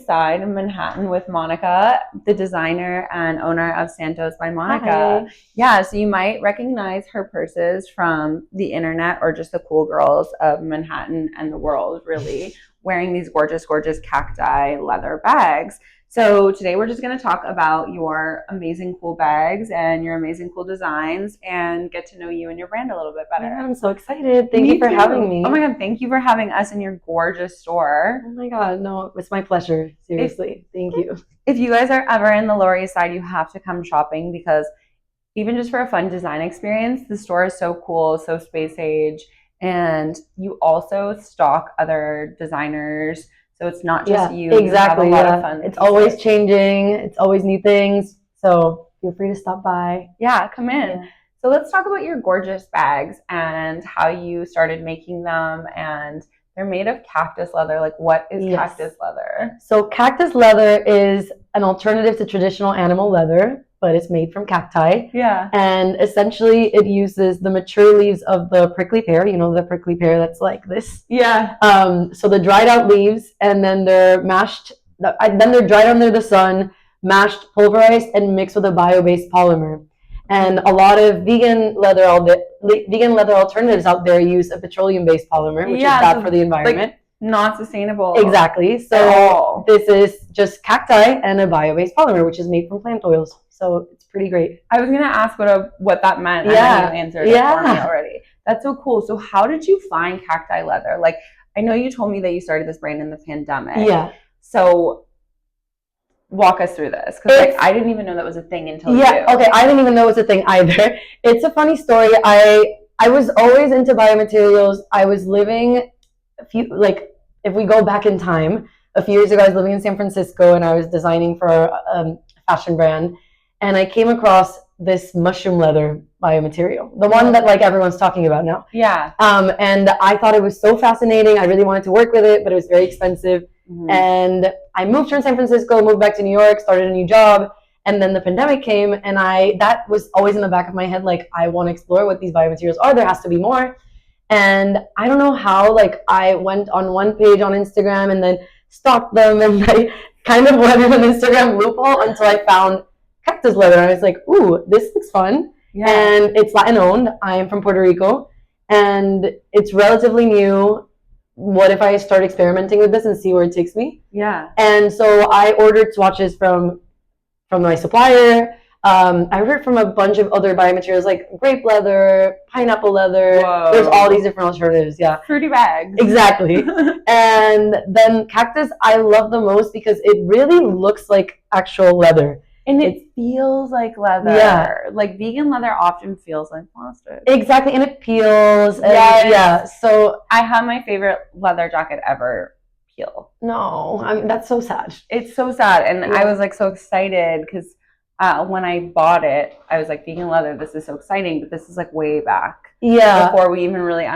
East Side in Manhattan with Monica, the designer and owner of Santos by Monica. Hi. Yeah, so you might recognize her purses from the internet or just the cool girls of Manhattan and the world, really, wearing these gorgeous, gorgeous cacti leather bags. So today we're just going to talk about your amazing cool bags and your amazing cool designs and get to know you and your brand a little bit better. Yeah, I'm so excited. Thank you for having me. Oh my God, thank you for having us in your gorgeous store. Oh my God, no, it's my pleasure. Seriously, thank you. If you guys are ever in the Lower East Side, you have to come shopping because even just for a fun design experience, the store is so cool, so space age, and you also stock other designers. So it's not just you. Exactly. You have a lot of fun. It's always changing. It's always new things. So feel free to stop by. Yeah, come in. Yeah. So let's talk about your gorgeous bags and how you started making them. And they're made of cactus leather. Like, what is cactus leather? So cactus leather is an alternative to traditional animal leather, but it's made from cacti. Yeah. And essentially it uses the mature leaves of the prickly pear, you know, the prickly pear that's like this. Yeah. So the dried out leaves, and then they're mashed, then they're dried under the sun, mashed, pulverized, and mixed with a bio-based polymer. And a lot of vegan leather alternatives out there use a petroleum-based polymer, which is bad for the environment. Like, not sustainable. Exactly. So this is just cacti and a bio-based polymer, which is made from plant oils. So it's pretty great. I was gonna ask what that meant. Yeah. And you answered it for me already. That's so cool. So how did you find cacti leather? Like, I know you told me that you started this brand in the pandemic. Yeah. So walk us through this, because like I didn't even know that was a thing until you. Okay, I didn't even know it was a thing either. It's a funny story. I was always into biomaterials. I was living if we go back in time, a few years ago, I was living in San Francisco and I was designing for a fashion brand, and I came across this mushroom leather biomaterial, the one that like everyone's talking about now. Yeah. And I thought it was so fascinating. I really wanted to work with it, but it was very expensive. Mm-hmm. And I moved from San Francisco, moved back to New York, started a new job, and then the pandemic came, and that was always in the back of my head, like, I want to explore what these biomaterials are. There has to be more. And I don't know how, like, I went on one page on Instagram and then stalked them, and I kind of went in an Instagram loophole until I found cactus leather. I was like, ooh, this looks fun. Yeah. And it's Latin owned. I am from Puerto Rico, and it's relatively new. What if I start experimenting with this and see where it takes me? Yeah. And so I ordered swatches from my supplier. I ordered from a bunch of other biomaterials like grape leather, pineapple leather. Whoa. There's all these different alternatives. Yeah. Fruity bags. Exactly. And then cactus I love the most because it really looks like actual leather. And it feels like leather. Yeah. Like vegan leather often feels like plastic. Exactly. And it peels. And yeah. So I had my favorite leather jacket ever peel. No, I mean, that's so sad. It's so sad. And I was like so excited because when I bought it, I was like, vegan leather, this is so exciting. But this is like way back. Yeah. Before we even really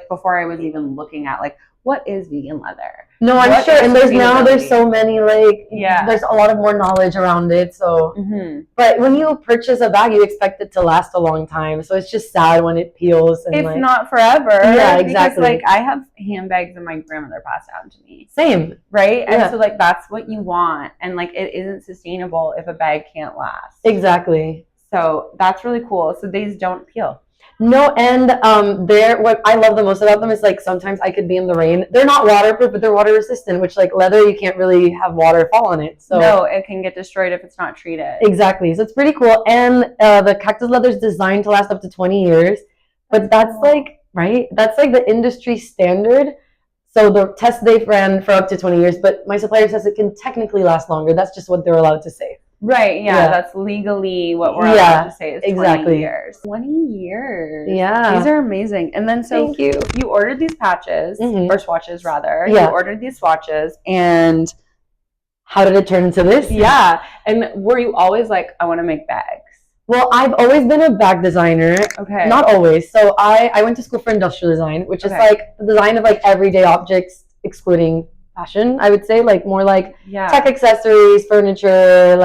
before I was even looking at like, what is vegan leather? No, I'm sure. And there's so many, there's a lot of more knowledge around it. So, but when you purchase a bag, you expect it to last a long time. So it's just sad when it peels. And if not forever. Yeah, exactly. Because, I have handbags that my grandmother passed down to me. Same. Right? Yeah. And so, that's what you want. And, it isn't sustainable if a bag can't last. Exactly. So that's really cool. So these don't peel. No, and what I love the most about them is sometimes I could be in the rain. They're not waterproof, but they're water resistant, which leather, you can't really have water fall on it. So no, it can get destroyed if it's not treated. Exactly. So it's pretty cool. And the cactus leather is designed to last up to 20 years. But that's right? That's the industry standard. So the test they've ran for up to 20 years, but my supplier says it can technically last longer. That's just what they're allowed to say. Right, yeah, that's legally what we're allowed to say is 20 years. 20 years. Yeah. These are amazing. And then Thank you. You ordered these patches, or swatches rather. Yeah. You ordered these swatches, and how did it turn into this? Yeah. And were you always like, I want to make bags? Well, I've always been a bag designer. Okay. Not always. So I went to school for industrial design, which is the design of everyday objects, excluding fashion, I would say, more tech accessories, furniture,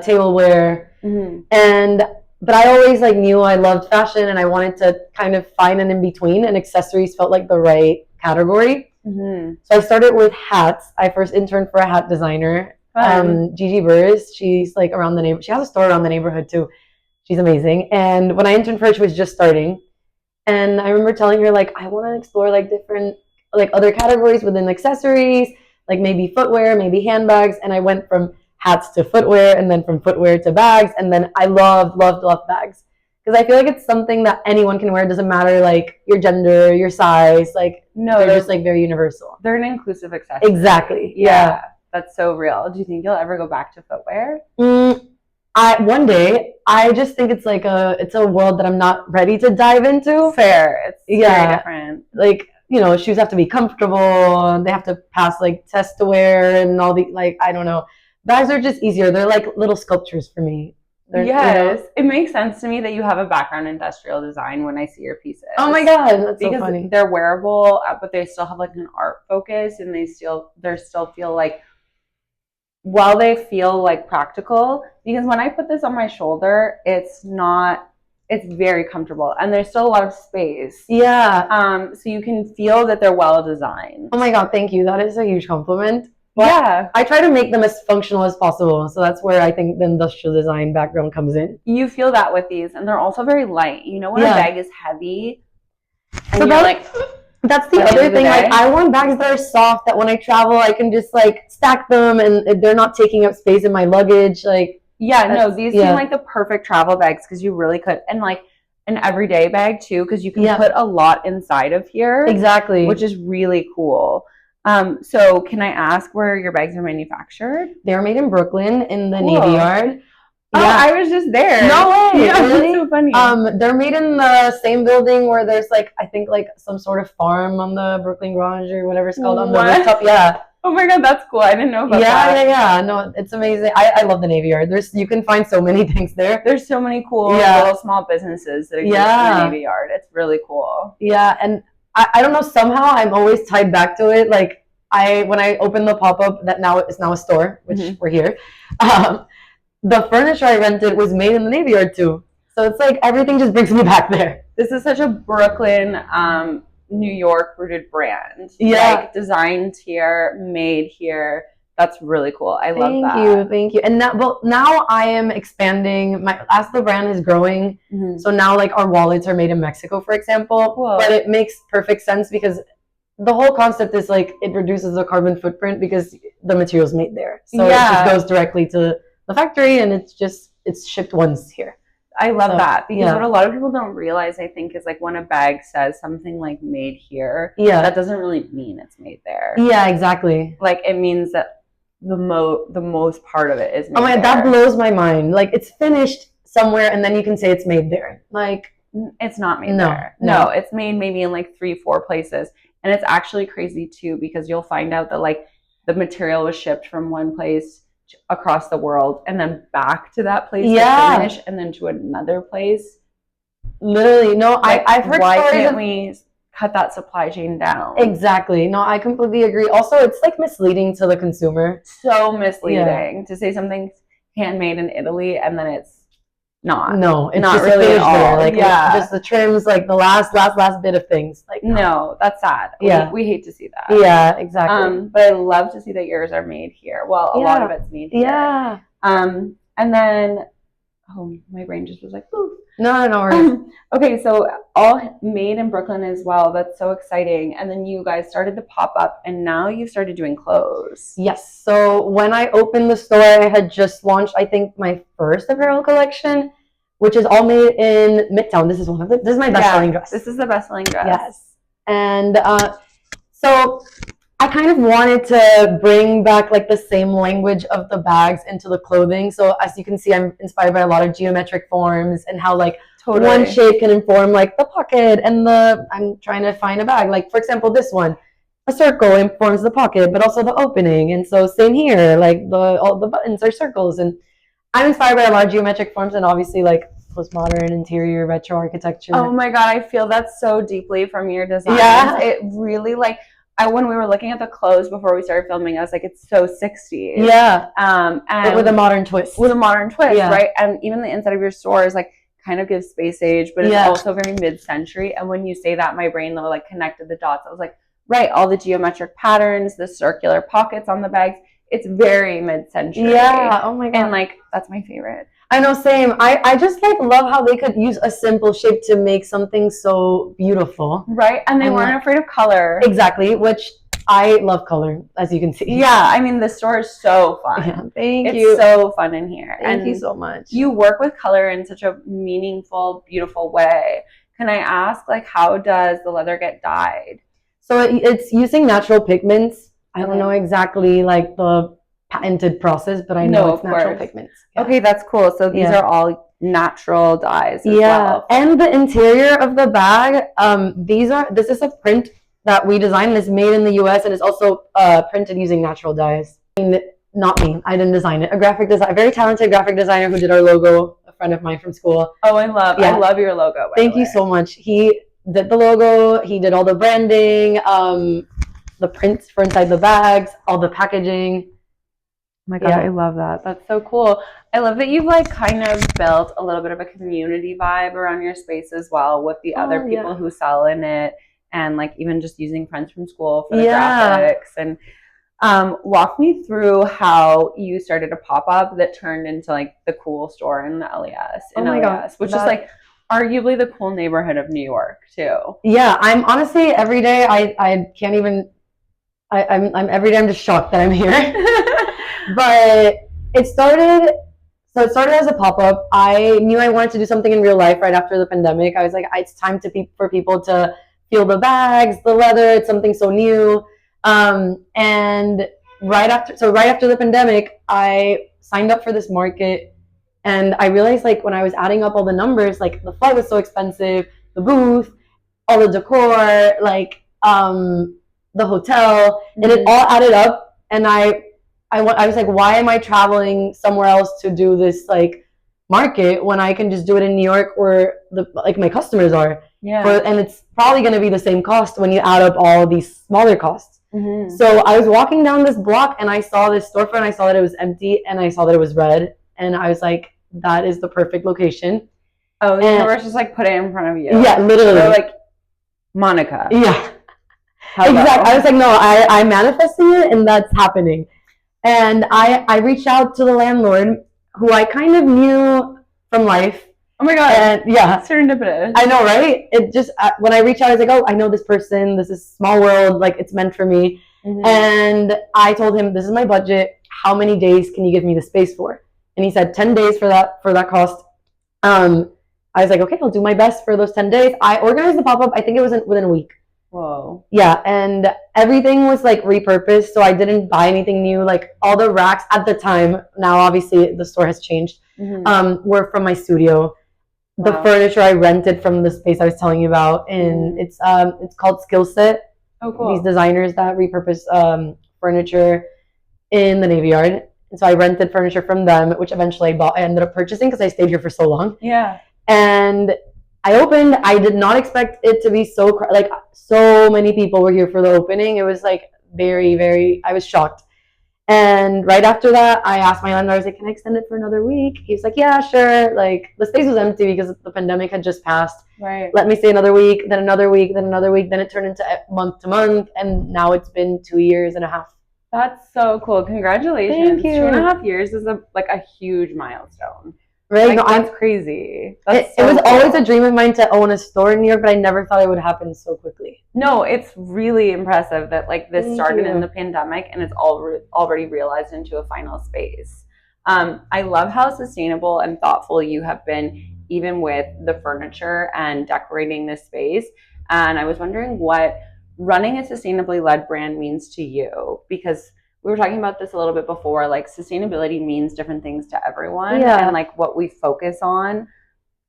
tableware. But I always knew I loved fashion, and I wanted to kind of find an in-between, and accessories felt like the right category. So I started with hats. I first interned for a hat designer, Gigi Burris. She's like around the neighborhood. She has a store around the neighborhood too. She's amazing. And when I interned for her, she was just starting. And I remember telling her, like, I want to explore like different, like other categories within accessories, like maybe footwear, maybe handbags. And I went from hats to footwear, and then from footwear to bags. And then I loved bags. Because I feel like it's something that anyone can wear. It doesn't matter like your gender, your size. Like, no, they're just like very universal. They're an inclusive accessory. Exactly. Yeah. That's so real. Do you think you'll ever go back to footwear? One day. I just think it's like it's a world that I'm not ready to dive into. Fair. It's very different. Like, you know, shoes have to be comfortable. They have to pass like test to wear and all the, like, I don't know. Bags are just easier. They're like little sculptures for me. Yes, it makes sense to me that you have a background in industrial design when I see your pieces. Oh my god, that's so funny. Because they're wearable, but they still have like an art focus, and they still feel like, while they feel like practical, because when I put this on my shoulder, it's very comfortable, and there's still a lot of space. Yeah. So you can feel that they're well designed. Oh my god, thank you. That is a huge compliment. But yeah, I try to make them as functional as possible. So that's where I think the industrial design background comes in. You feel that with these, and they're also very light. You know when a bag is heavy, and so you're like, that's the other thing. Like, I want bags that are soft, that when I travel, I can just like stack them, and they're not taking up space in my luggage. Like, these seem like the perfect travel bags, because you really could, and like an everyday bag too, because you can put a lot inside of here. Exactly, which is really cool. So can I ask where your bags are manufactured? They're made in Brooklyn in the Navy Yard. Oh, I was just there. No way. Yeah, really? That's so funny. They're made in the same building where there's like, I think like some sort of farm on the Brooklyn Garage or whatever it's called on the rooftop. Yeah. Oh my god, that's cool. I didn't know about that. Yeah. No, it's amazing. I love the Navy Yard. You can find so many things there. There's so many cool little small businesses that exist in the Navy Yard. It's really cool. Yeah, and I don't know, somehow I'm always tied back to it. Like, when I opened the pop-up that now is a store, which we're here, the furniture I rented was made in the Navy Yard too. So it's like everything just brings me back there. This is such a Brooklyn, New York rooted brand. Yeah. Like, designed here, made here. That's really cool. I love that. Thank you. And now I am expanding as the brand is growing. So now like our wallets are made in Mexico, for example. Cool. But it makes perfect sense because the whole concept is like it reduces the carbon footprint because the material's made there. So it just goes directly to the factory, and it's shipped once here. I love that, because what a lot of people don't realize, I think, is like when a bag says something like made here, that doesn't really mean it's made there. Yeah, exactly. Like, it means that the most part of it is made there. That blows my mind. Like, it's finished somewhere, and then you can say it's made there. Like, it's not made there. No, it's made maybe in like 3-4 places. And it's actually crazy too, because you'll find out that like the material was shipped from one place across the world and then back to that place to finish, and then to another place. Literally, no, like, I've heard why can't we cut that supply chain down? Exactly. No, I completely agree. Also, it's like misleading to the consumer. So misleading to say something's handmade in Italy and then it's not. No, it's not just really at all. There. Like, just the trims, like the last bit of things. Like, no, that's sad. Yeah, we hate to see that. Yeah, exactly. But I love to see that yours are made here. Well, a lot of it's made here. Yeah. And then, my brain just was like, poof. No worries. Okay, so all made in Brooklyn as well. That's so exciting. And then you guys started to pop up, and now you've started doing clothes. Yes. So when I opened the store, I had just launched, I think, my first apparel collection, which is all made in Midtown. This is my best-selling dress. This is the best-selling dress. Yes. And so I kind of wanted to bring back like the same language of the bags into the clothing. So as you can see, I'm inspired by a lot of geometric forms and how like one shape can inform like the pocket and I'm trying to find a bag. Like, for example, this one, a circle informs the pocket, but also the opening. And so same here, like all the buttons are circles. And I'm inspired by a lot of geometric forms, and obviously like postmodern, interior, retro architecture. Oh my God, I feel that so deeply from your designs. Yeah. It really like, when we were looking at the clothes before we started filming, I was like, it's so 60s. Yeah. And with a modern twist. Right? And even the inside of your store is like kind of gives space age, but it's also very mid-century. And when you say that, my brain though like connected the dots. I was like, Right, all the geometric patterns, the circular pockets on the bags. It's very mid-century. Yeah, oh my God. And like, that's my favorite. I know, same. I just like love how they could use a simple shape to make something so beautiful. Right, and they weren't afraid of color. Exactly, which I love color, as you can see. Yeah, I mean, the store is so fun. Yeah, thank it's you. It's so fun in here. Thank you so much. You work with color in such a meaningful, beautiful way. Can I ask, like, how does the leather get dyed? So it's using natural pigments. I don't know exactly like the patented process, but I know it's natural pigments. Yeah. Okay, that's cool. So these are all natural dyes as well. And the interior of the bag, this is a print that we designed, and it's made in the US, and it's also printed using natural dyes. I mean, not me, I didn't design it. A very talented graphic designer who did our logo, a friend of mine from school. Oh, I love your logo. Thank you so much. He did the logo, he did all the branding, the prints for inside the bags, all the packaging. Oh my God, I love that. That's so cool. I love that you've like kind of built a little bit of a community vibe around your space as well with the other people who sell in it, and like even just using friends from school for the graphics. And walk me through how you started a pop-up that turned into like the cool store in the LES, which is like arguably the cool neighborhood of New York too. Yeah, I'm honestly every day I can't even I'm every day I'm just shocked that I'm here. But it started as a pop-up. I knew I wanted to do something in real life right after the pandemic. I was like, it's time for people to feel the bags, the leather. It's something so new. And right after the pandemic, I signed up for this market, and I realized like when I was adding up all the numbers, like the flight was so expensive, the booth, all the decor, like the hotel, and it all added up. And I was like, why am I traveling somewhere else to do this like market when I can just do it in New York where my customers are? Yeah. And it's probably going to be the same cost when you add up all these smaller costs. Mm-hmm. So I was walking down this block and I saw this storefront. I saw that it was empty and I saw that it was red. And I was like, that is the perfect location. Oh, the universe just like put it in front of you. Yeah, literally. They're like, Monica. Yeah. Hello. Exactly. I was like, no, I'm manifesting it and that's happening. And I reached out to the landlord who I kind of knew from life. Oh my God. And yeah. Serendipitous. I know, right? It just, when I reached out, I was like, oh, I know this person. This is small world. Like, it's meant for me. Mm-hmm. And I told him, this is my budget. How many days can you give me the space for? And he said 10 days for that cost. I was like, okay, I'll do my best for those 10 days. I organized the pop-up. I think it was within a week. Whoa. Yeah, and everything was like repurposed, so I didn't buy anything new. Like all the racks at the time, now obviously the store has changed, were from my studio. Wow. The furniture I rented from the space I was telling you about, and it's called Skill Set. Oh, cool. These designers that repurpose furniture in the Navy Yard. And so I rented furniture from them, which eventually I ended up purchasing because I stayed here for so long. Yeah. And I opened. I did not expect it to be so many people were here for the opening. It was like very, very. I was shocked. And right after that, I asked my landlord, I was like, "Can I extend it for another week?" He was like, "Yeah, sure." Like the space was empty because the pandemic had just passed. Right. Let me stay another week, then another week, then another week. Then it turned into month to month, and now it's been 2 years and a half. That's so cool. Congratulations. Thank you. 2.5 years is a huge milestone. Right? Like, that's crazy. It was always a dream of mine to own a store in New York, but I never thought it would happen so quickly. No, it's really impressive that like this started in the pandemic and it's already realized into a final space. I love how sustainable and thoughtful you have been, even with the furniture and decorating this space. And I was wondering what running a sustainably led brand means to you, because we were talking about this a little bit before, like sustainability means different things to everyone and like what we focus on.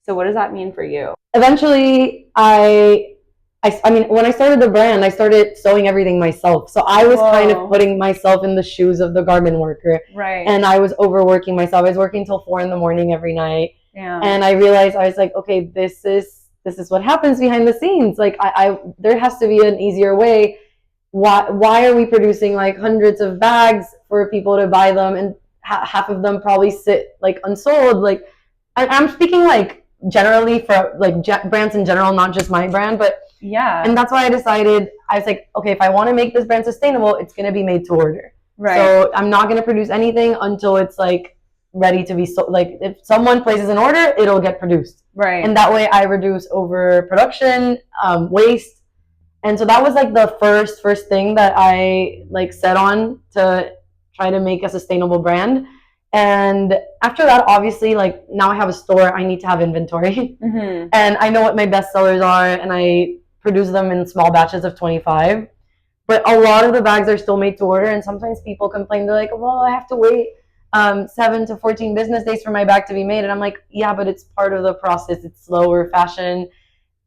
So what does that mean for you? Eventually, I mean, when I started the brand, I started sewing everything myself. So I was kind of putting myself in the shoes of the garment worker. Right. And I was overworking myself. I was working till 4 a.m. every night. Yeah. And I realized, I was like, okay, this is what happens behind the scenes. Like there has to be an easier way. Why are we producing like hundreds of bags for people to buy them, and half of them probably sit like unsold? Like I'm speaking like generally for like brands in general, not just my brand, but Yeah. And that's why I decided, I was like, okay, if I want to make this brand sustainable, it's going to be made to order. Right. So I'm not going to produce anything until it's like ready to be sold. Like if someone places an order, it'll get produced. Right. And that way I reduce overproduction, waste. And so that was like the first thing that I like set on to try to make a sustainable brand. And after that, obviously, like now I have a store, I need to have inventory. Mm-hmm. And I know what my best sellers are, and I produce them in small batches of 25. But a lot of the bags are still made to order, and sometimes people complain. They're like, well, I have to wait 7 to 14 business days for my bag to be made. And I'm like, yeah, but it's part of the process. It's slower fashion.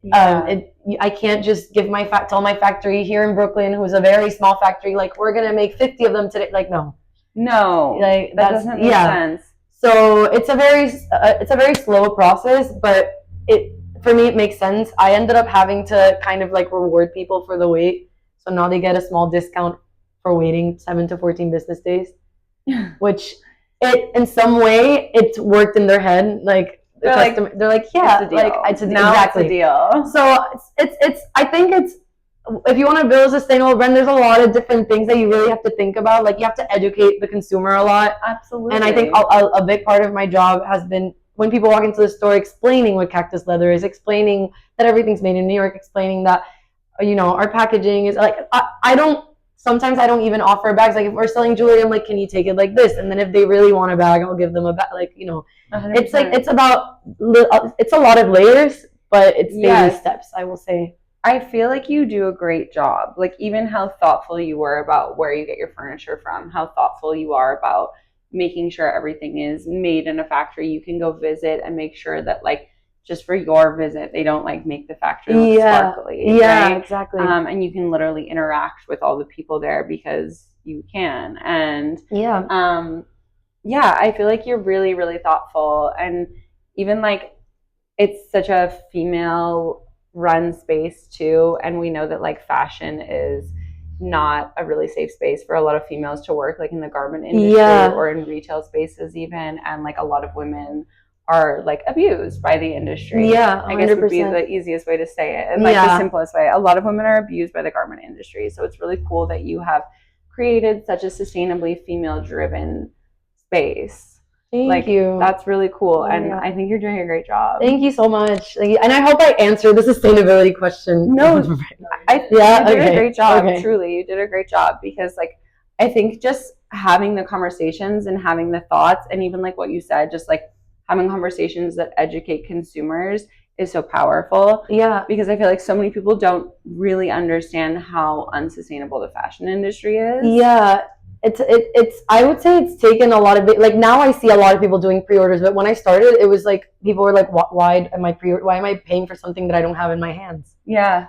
Yeah. I can't just give tell my factory here in Brooklyn, who's a very small factory, like we're going to make 50 of them today. Like, no. No, like that doesn't make sense. So it's a very slow process, but for me it makes sense. I ended up having to kind of like reward people for the wait, so now they get a small discount for waiting 7 to 14 business days, which in some way it's worked in their head. Like they're like, yeah, it's a deal. Exactly. It's a deal. So it's I think it's. If you want to build a sustainable brand, there's a lot of different things that you really have to think about. Like you have to educate the consumer a lot. Absolutely. And I think a big part of my job has been when people walk into the store, explaining what Cactus leather is, explaining that everything's made in New York, explaining that, our packaging is like, sometimes I don't even offer bags. Like if we're selling jewelry, I'm like, can you take it like this? And then if they really want a bag, I'll give them a bag. Like, 100%. It's like, it's a lot of layers, but it's baby steps, I will say. I feel like you do a great job. Like even how thoughtful you were about where you get your furniture from, how thoughtful you are about making sure everything is made in a factory you can go visit and make sure that like just for your visit they don't like make the factory look sparkly. Yeah, right? Exactly. And you can literally interact with all the people there because you can. And I feel like you're really, really thoughtful. And even like it's such a female run space too, and we know that like fashion is not a really safe space for a lot of females to work, like in the garment industry or in retail spaces even, and like a lot of women are like abused by the industry. 100%. I guess would be the easiest way to say it, and like the simplest way. A lot of women are abused by the garment industry, so it's really cool that you have created such a sustainably female driven space. Thank you. That's really cool, and I think you're doing a great job. Thank you so much. And I hope I answered the sustainability question. No, you did a great job. Okay. Truly, you did a great job, because like I think just having the conversations and having the thoughts, and even like what you said, just like having conversations that educate consumers is so powerful. Yeah, because I feel like so many people don't really understand how unsustainable the fashion industry is. Yeah. It's I would say it's taken a lot of it. Like now I see a lot of people doing pre-orders, but when I started it was like people were like, why am I paying for something that I don't have in my hands? Yeah,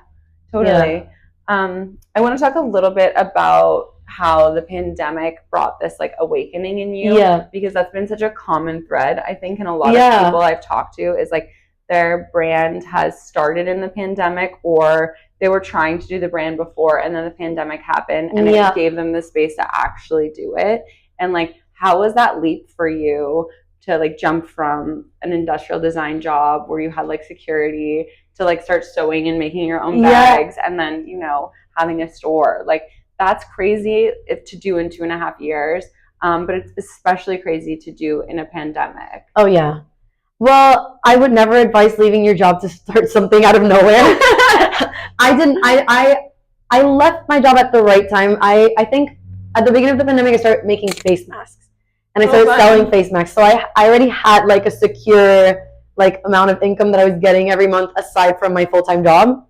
totally. I want to talk a little bit about how the pandemic brought this like awakening in you, because that's been such a common thread I think in a lot of people I've talked to, is like their brand has started in the pandemic, or they were trying to do the brand before and then the pandemic happened and it gave them the space to actually do it. And like, how was that leap for you to like jump from an industrial design job where you had like security to like start sewing and making your own bags and then, having a store? Like that's crazy to do in 2.5 years. But it's especially crazy to do in a pandemic. Oh yeah. Well, I would never advise leaving your job to start something out of nowhere. I left my job at the right time. I think at the beginning of the pandemic, I started making face masks. And I started selling face masks. So I already had like a secure like amount of income that I was getting every month aside from my full-time job.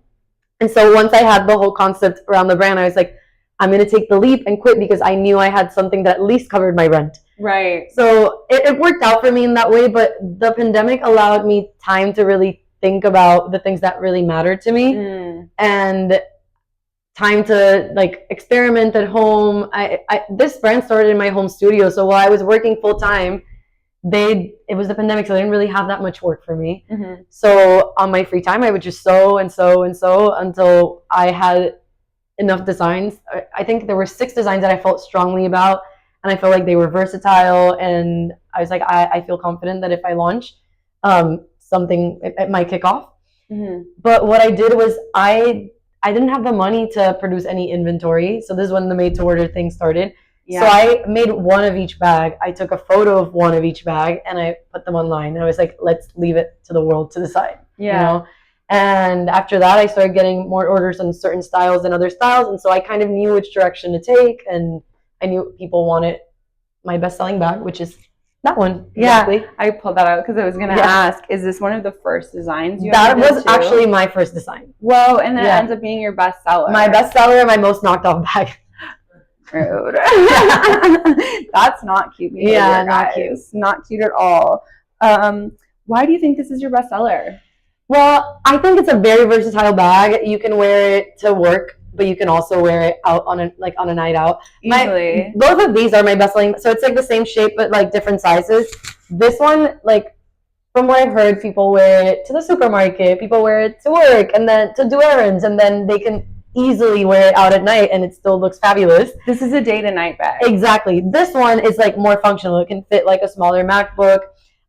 And so once I had the whole concept around the brand, I was like, I'm going to take the leap and quit, because I knew I had something that at least covered my rent. Right. So it worked out for me in that way, but the pandemic allowed me time to really think about the things that really mattered to me, and time to like experiment at home. This brand started in my home studio, so while I was working full time, it was the pandemic, so they didn't really have that much work for me. So on my free time, I would just sew and sew and sew until I had enough designs. I think there were 6 designs that I felt strongly about, and I felt like they were versatile, and I was like, I feel confident that if I launch something, it might kick off. But what I did was I didn't have the money to produce any inventory. So this is when the made to order thing started. Yeah. So I made one of each bag. I took a photo of one of each bag and I put them online. And I was like, let's leave it to the world to decide. Yeah. You know? And after that, I started getting more orders on certain styles than other styles. And so I kind of knew which direction to take. And I knew people wanted my best-selling bag, which is that one. Exactly. Yeah, I pulled that out because I was going to ask, is this one of the first designs you That was actually my first design. Whoa, and then it ends up being your bestseller. My bestseller and my most knocked off bag. Rude. That's not cute behavior, yeah, not cute. Not cute at all. Why do you think this is your bestseller? Well, I think it's a very versatile bag. You can wear it to work, but you can also wear it out on a night out. Easily. Both of these are my best-selling. So it's like the same shape, but like different sizes. This one, like from what I've heard, people wear it to the supermarket. People wear it to work and then to do errands, and then they can easily wear it out at night and it still looks fabulous. This is a day to night bag. Exactly. This one is like more functional. It can fit like a smaller MacBook.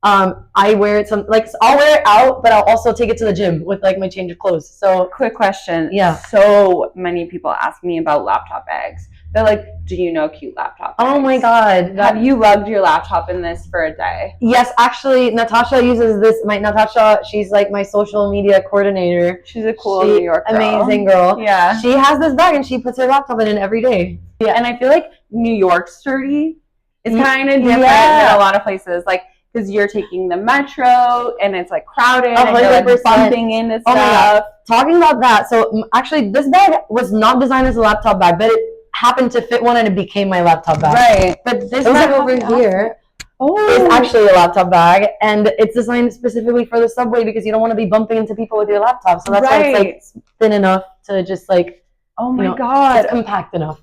I wear it I'll wear it out, but I'll also take it to the gym with like my change of clothes. So quick question. Yeah. So many people ask me about laptop bags. They're like, do you know cute laptop bags? Oh my God. Have you lugged your laptop in this for a day? Yes, actually, Natasha uses this. Natasha, she's like my social media coordinator. She's a cool New York girl. Amazing girl. Yeah. She has this bag and she puts her laptop in it every day. Yeah, and I feel like New York sturdy is kind of different than a lot of places. Like, because you're taking the metro and it's like crowded 100%. And you're like bumping into stuff. Talking about that, so actually this bag was not designed as a laptop bag, but it happened to fit one and it became my laptop bag. Right. But this bag over here is actually a laptop bag, and it's designed specifically for the subway because you don't want to be bumping into people with your laptop. So that's why it's like thin enough to just like, oh my God, it's compact enough.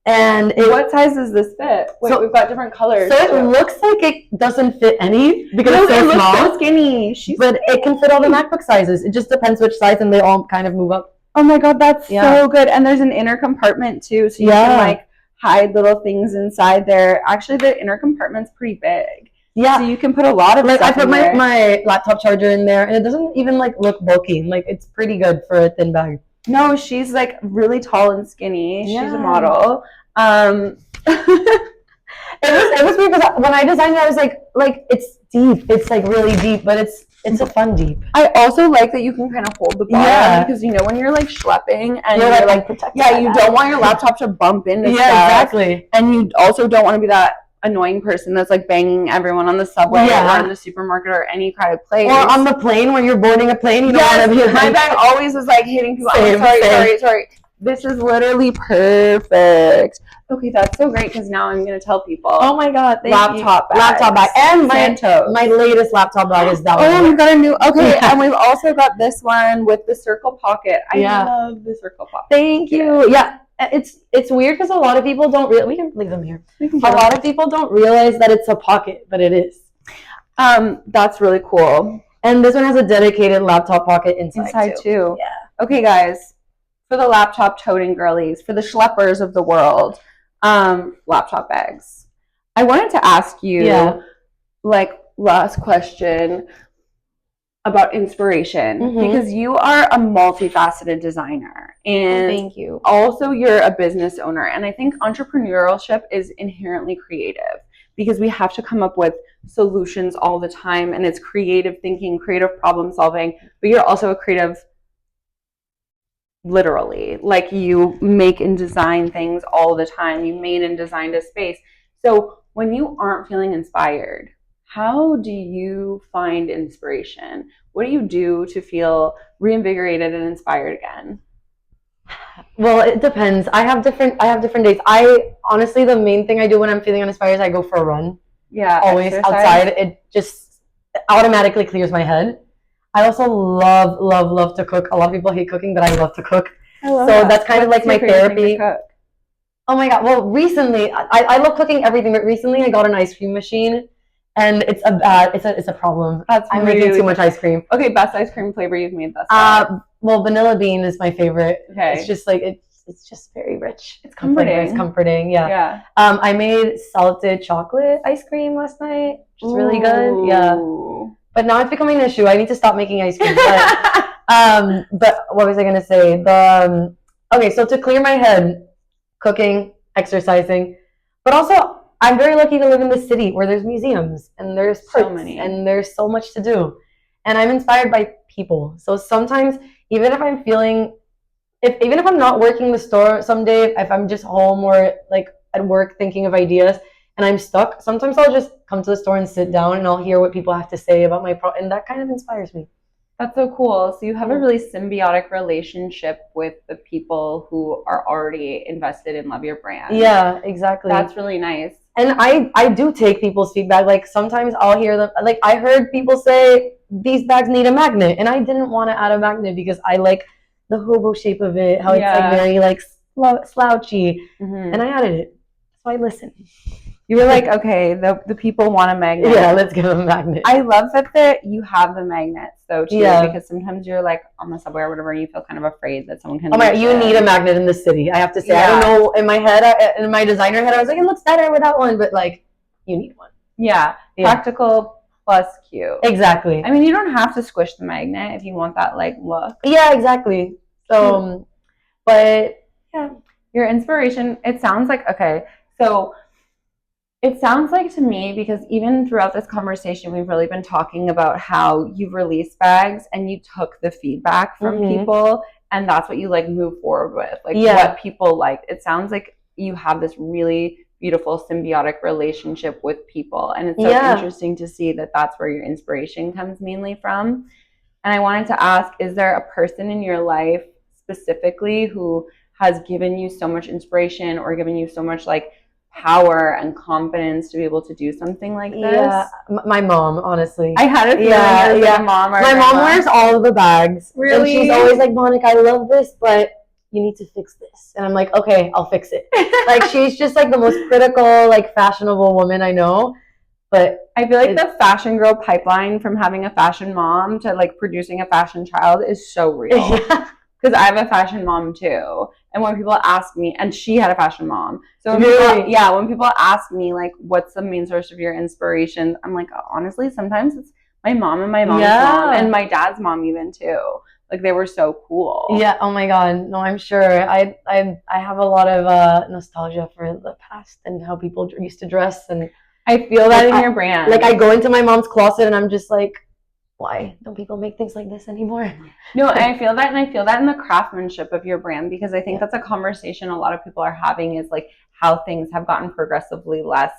And what size does this fit? Wait, we've got different colors. So it looks like it doesn't fit any because it's so small. Looks so skinny. But it can fit all the MacBook sizes. It just depends which size, and they all kind of move up. Oh my God, that's so good. And there's an inner compartment too, so you can like hide little things inside there. Actually, the inner compartment's pretty big. Yeah. So you can put a lot of stuff I put my laptop charger in there, and it doesn't even like look bulky. Like it's pretty good for a thin bag. No, she's like really tall and skinny. Yeah. She's a model. It was weird because when I designed it, I was like it's deep. It's like really deep, but it's a fun deep. I also like that you can kind of hold the bottom because you know when you're like schlepping and you're like you don't want your laptop to bump into stuff. Exactly. And you also don't want to be that annoying person that's like banging everyone on the subway or in the supermarket or any crowded place. Or on the plane when you're boarding a plane. You don't want to be like, my bag always was like hitting people. Sorry. This is literally perfect. Okay, that's so great because now I'm going to tell people. Oh my God, laptop bag. And my latest laptop bag is that one. Oh, we've got a new, okay, and we've also got this one with the circle pocket. I love the circle pocket. Thank you. Yeah, it's weird because a lot of people don't we can leave them here. A lot of people don't realize that it's a pocket, but it is. That's really cool. And this one has a dedicated laptop pocket inside too. Yeah. Okay, guys. For the laptop toting girlies, for the schleppers of the world, laptop bags. I wanted to ask you, like, last question about inspiration because you are a multifaceted designer and thank you. Also, you're a business owner, and I think entrepreneurship is inherently creative because we have to come up with solutions all the time, and it's creative thinking, creative problem solving. But you're also a creative. Literally, like you make and design things all the time. You made and designed a space. So when you aren't feeling inspired, how do you find inspiration? What do you do to feel reinvigorated and inspired again? Well, it depends. I have different days. Honestly, the main thing I do when I'm feeling uninspired is I go for a run. Yeah, always outside. It just automatically clears my head. I also love to cook. A lot of people hate cooking, but I love to cook. So that's kind of like my therapy. Oh my God. Well, recently, I love cooking everything, but recently I got an ice cream machine, and it's a problem. I'm making too much ice cream. Okay, best ice cream flavor you've made thus far. Well, vanilla bean is my favorite. Okay. It's just like it's just very rich. It's comforting. It's comforting. Yeah. I made salted chocolate ice cream last night, which is really good. Yeah. But now it's becoming an issue. I need to stop making ice cream. But But what was I gonna say? Okay, so to clear my head, cooking, exercising, but also I'm very lucky to live in this city where there's museums and there's So parks many. and there's so much to do, and I'm inspired by people. So sometimes, even if I'm feeling, even if I'm not working the store someday, if I'm just home or like at work thinking of ideas and I'm stuck, sometimes I'll just come to the store and sit down and I'll hear what people have to say about my and that kind of inspires me. That's so cool. So you have a really symbiotic relationship with the people who are already invested in Love Your Brand. Yeah, exactly. That's really nice. And I do take people's feedback. Like sometimes I'll hear them, like I heard people say these bags need a magnet, and I didn't want to add a magnet because I like the hobo shape of it, how it's like very like slouchy, and I added it. So I listened. You were like, okay, the people want a magnet. Yeah, let's give them a magnet. I love that you have the magnets though too, Yeah. because sometimes you're like on the subway or whatever, and you feel kind of afraid that someone can. Oh my! You need a magnet in the city. I have to say. Yeah. I don't know. In my head, in my designer head, I was like, it looks better without one, but like, you need one. Yeah, practical plus cute. Exactly. I mean, you don't have to squish the magnet if you want that like look. Yeah, exactly. So, but yeah, your inspiration. It sounds like okay. So it sounds like to me, because even throughout this conversation, we've really been talking about how you've released bags and you took the feedback from people, and that's what you like move forward with, like what people like. It sounds like you have this really beautiful symbiotic relationship with people, and it's so interesting to see that that's where your inspiration comes mainly from. And I wanted to ask, is there a person in your life specifically who has given you so much inspiration or given you so much like power and confidence to be able to do something like this? Yeah, my mom, honestly. I had a feeling it was like a mom or my mom wears all of the bags. Really? And she's always like, Monica, I love this, but you need to fix this. And I'm like, okay, I'll fix it. Like, she's just like the most critical, like fashionable woman I know. But I feel like the fashion girl pipeline from having a fashion mom to like producing a fashion child is so real. Because I have a fashion mom too. And when people ask me, and she had a fashion mom. So when when people ask me like, what's the main source of your inspiration? I'm like, honestly, sometimes it's my mom and my mom's mom and my dad's mom even too. Like they were so cool. Yeah. Oh my God. No, I'm sure. I have a lot of nostalgia for the past and how people used to dress, and I feel that in your brand. Like I go into my mom's closet and I'm just like, why don't people make things like this anymore? No, and I feel that, and I feel that in the craftsmanship of your brand, because I think that's a conversation a lot of people are having, is like how things have gotten progressively less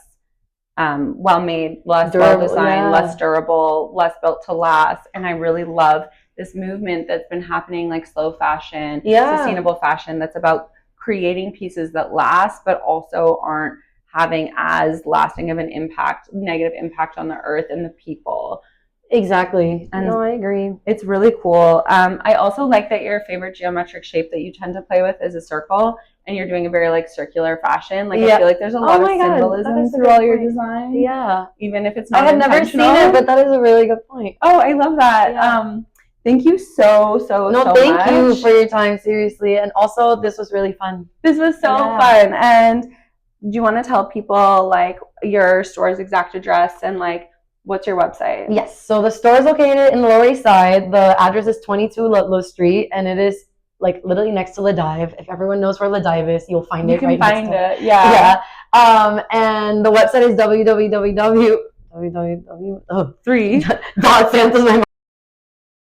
well made, less well designed, less durable, less built to last. And I really love this movement that's been happening, like slow fashion, sustainable fashion, that's about creating pieces that last but also aren't having as lasting of an impact, negative impact on the earth and the people. Exactly. And no, I agree. It's really cool. I also like that your favorite geometric shape that you tend to play with is a circle, and you're doing a very like circular fashion. Like I feel like there's a lot of symbolism through all your design. Yeah. Even if it's not I had never seen it, but that is a really good point. Oh, I love that. Yeah. Thank you so much. Thank you for your time, seriously. And also, this was really fun. This was so fun. And do you want to tell people like your store's exact address and like what's your website? Yes. So the store is located in the Lower East Side. The address is 22 Ludlow Street, and it is like literally next to La Dive. If everyone knows where La Dive is, you'll find it. You can find it. Yeah. And the website is www.